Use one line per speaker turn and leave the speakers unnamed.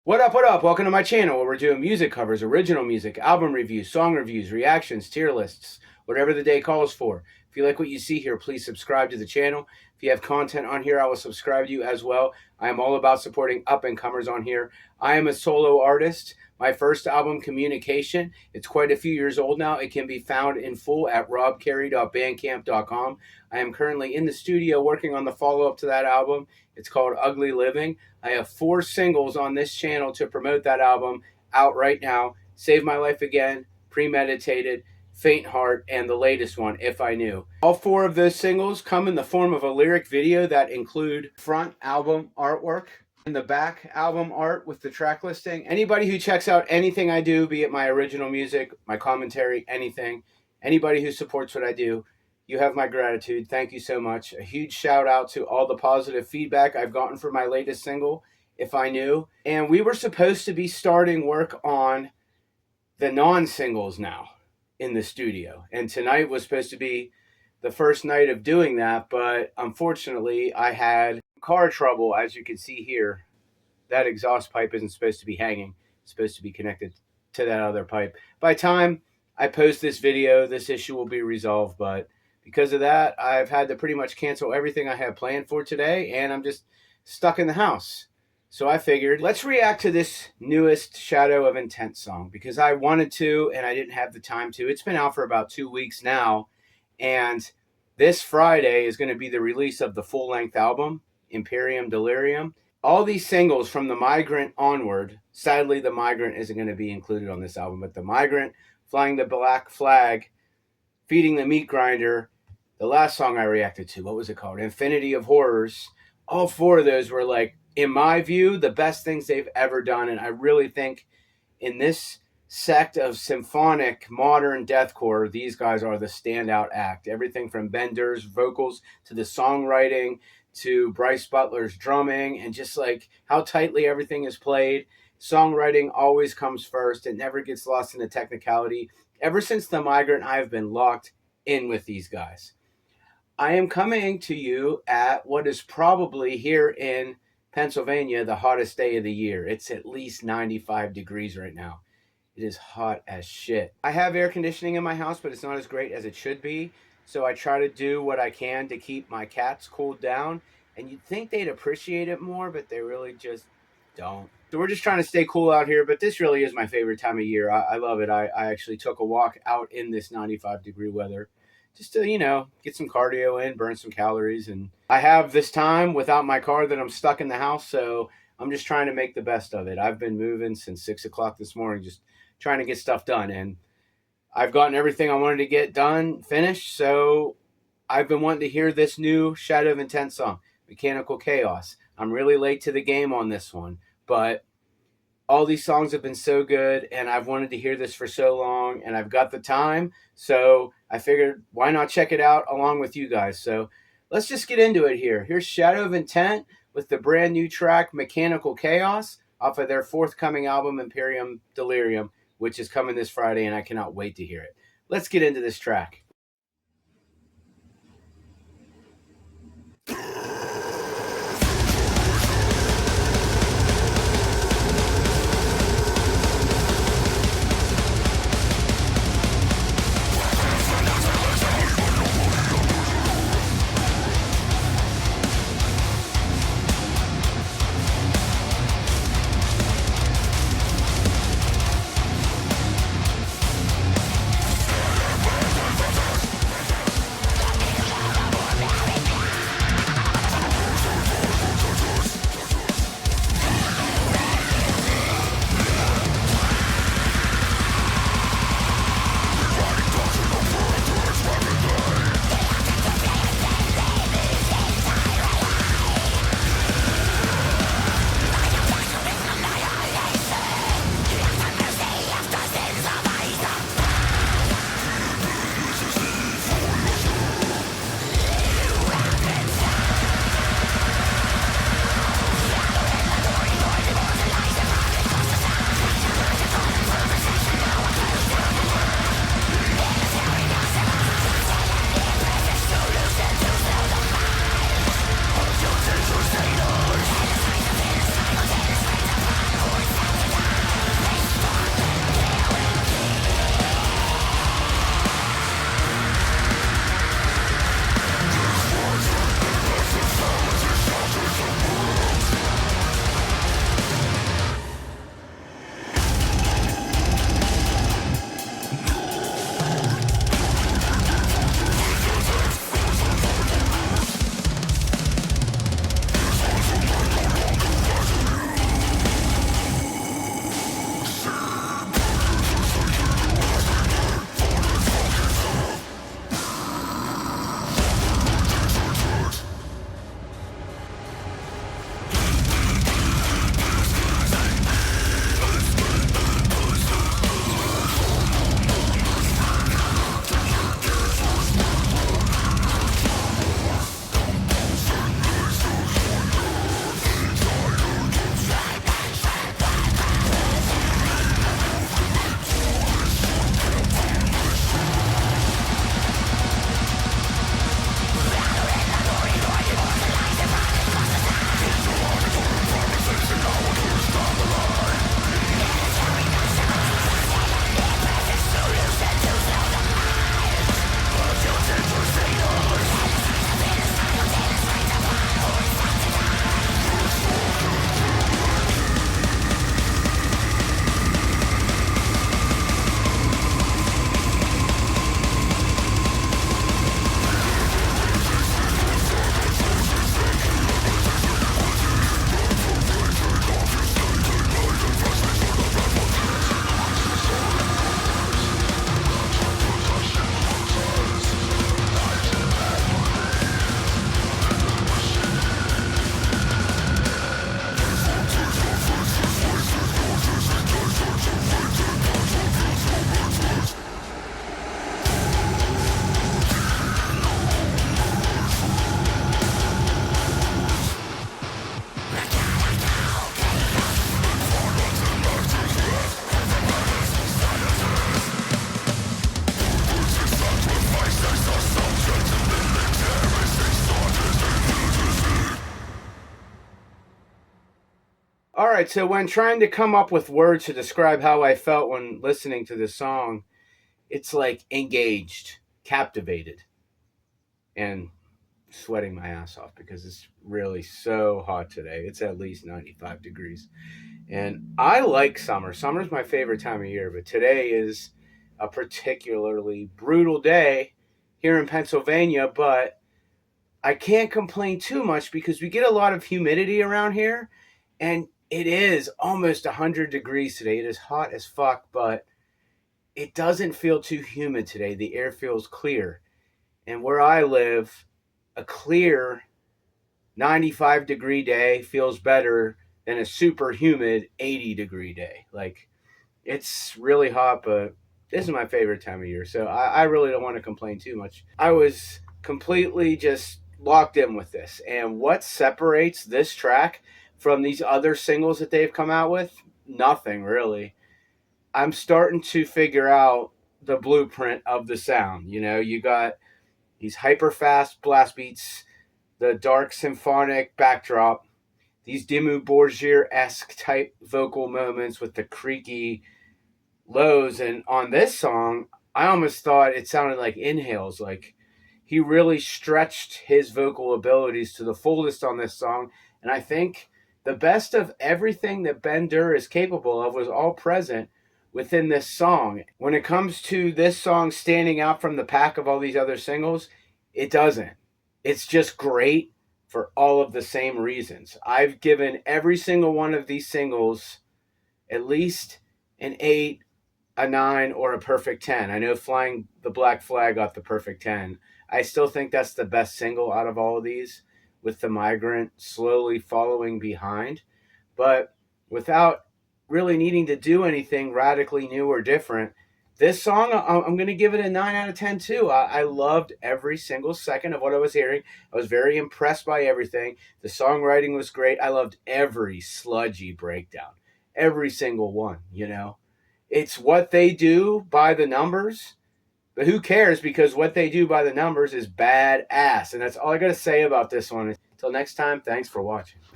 What up, what up? Welcome to my channel where we're doing music covers, original music, album reviews, song reviews, reactions, tier lists, whatever the day calls for. If you like what you see here, please subscribe to the channel. If you have content on here, I will subscribe to you as well. I am all about supporting up-and-comers on here. I am a solo artist. My first album, Communication, it's quite a few years old now. It can be found in full at robcary.bandcamp.com. I am currently in the studio working on the follow-up to that album. It's called Ugly Living. I have 4 singles on this channel to promote that album out right now. Save My Life Again, Premeditated, Faint Heart, and the latest one, If I Knew. All 4 of those singles come in the form of a lyric video that include front album artwork and the back album art with the track listing. Anybody who checks out anything I do, be it my original music, my commentary, anything, anybody who supports what I do, you have my gratitude. Thank you so much. A huge shout out to all the positive feedback I've gotten for my latest single, If I Knew. And we were supposed to be starting work on the non-singles now in the studio. And tonight was supposed to be the first night of doing that, but unfortunately I had car trouble, as you can see here. That exhaust pipe isn't supposed to be hanging. It's supposed to be connected to that other pipe. By the time I post this video, this issue will be resolved, but because of that, I've had to pretty much cancel everything I had planned for today, and I'm just stuck in the house. So I figured, let's react to this newest Shadow of Intent song, because I wanted to, and I didn't have the time to. It's been out for about 2 weeks now, and this Friday is going to be the release of the full-length album, Imperium Delirium. All these singles from The Migrant onward, sadly The Migrant isn't going to be included on this album, but The Migrant, Flying the Black Flag, Feeding the Meat Grinder, the last song I reacted to, what was it called? Infinity of Horrors. All 4 of those were, like, in my view, the best things they've ever done. And I really think in this sect of symphonic modern deathcore, these guys are the standout act. Everything from Bender's vocals to the songwriting to Bryce Butler's drumming and just like how tightly everything is played. Songwriting always comes first. It never gets lost in the technicality. Ever since The Migrant, I've been locked in with these guys. I am coming to you at what is probably here in Pennsylvania the hottest day of the year. It's at least 95 degrees right now. It is hot as shit. I have air conditioning in my house, but it's not as great as it should be. So I try to do what I can to keep my cats cooled down. And you'd think they'd appreciate it more, but they really just don't. So we're just trying to stay cool out here, but this really is my favorite time of year. I love it. I actually took a walk out in this 95 degree weather just to, you know, get some cardio in, burn some calories. And I have this time without my car that I'm stuck in the house, so I'm just trying to make the best of it. I've been moving since 6 o'clock this morning, just trying to get stuff done. And I've gotten everything I wanted to get done, finished, so I've been wanting to hear this new Shadow of Intent song, Mechanical Chaos. I'm really late to the game on this one, but all these songs have been so good, and I've wanted to hear this for so long, and I've got the time, so I figured why not check it out along with you guys. So let's just get into it here. Here's Shadow of Intent with the brand new track Mechanical Chaos off of their forthcoming album Imperium Delirium, which is coming this Friday, and I cannot wait to hear it. Let's get into this track. right, so when trying to come up with words to describe how I felt when listening to this song, it's like engaged, captivated, and sweating my ass off because it's really so hot today. It's at least 95 degrees. And I like summer. Summer's my favorite time of year, but today is a particularly brutal day here in Pennsylvania, but I can't complain too much because we get a lot of humidity around here, and it is almost 100 degrees today. It is hot as fuck, but it doesn't feel too humid today. The air feels clear. And where I live, a clear 95-degree day feels better than a super humid 80-degree day. Like, it's really hot, but this is my favorite time of year, so I really don't want to complain too much. I was completely just locked in with this. And what separates this track from these other singles that they've come out with? Nothing, really. I'm starting to figure out the blueprint of the sound. You know, you got these hyper fast blast beats, the dark symphonic backdrop, these Dimmu Borgir-esque type vocal moments with the creaky lows. And on this song, I almost thought it sounded like inhales. Like, he really stretched his vocal abilities to the fullest on this song. And I think the best of everything that Ben Durr is capable of was all present within this song. When it comes to this song standing out from the pack of all these other singles, it doesn't. It's just great for all of the same reasons. I've given every single one of these singles at least an 8, a 9, or a perfect 10. I know Flying the Black Flag got the perfect 10. I still think that's the best single out of all of these, with The Migrant slowly following behind. But without really needing to do anything radically new or different, this song, I'm going to give it a 9 out of 10 too. I loved every single second of what I was hearing. I was very impressed by everything. The songwriting was great. I loved every sludgy breakdown. Every single one, you know. It's what they do by the numbers, but who cares, because what they do by the numbers is badass. And that's all I got to say about this one. Until next time, thanks for watching.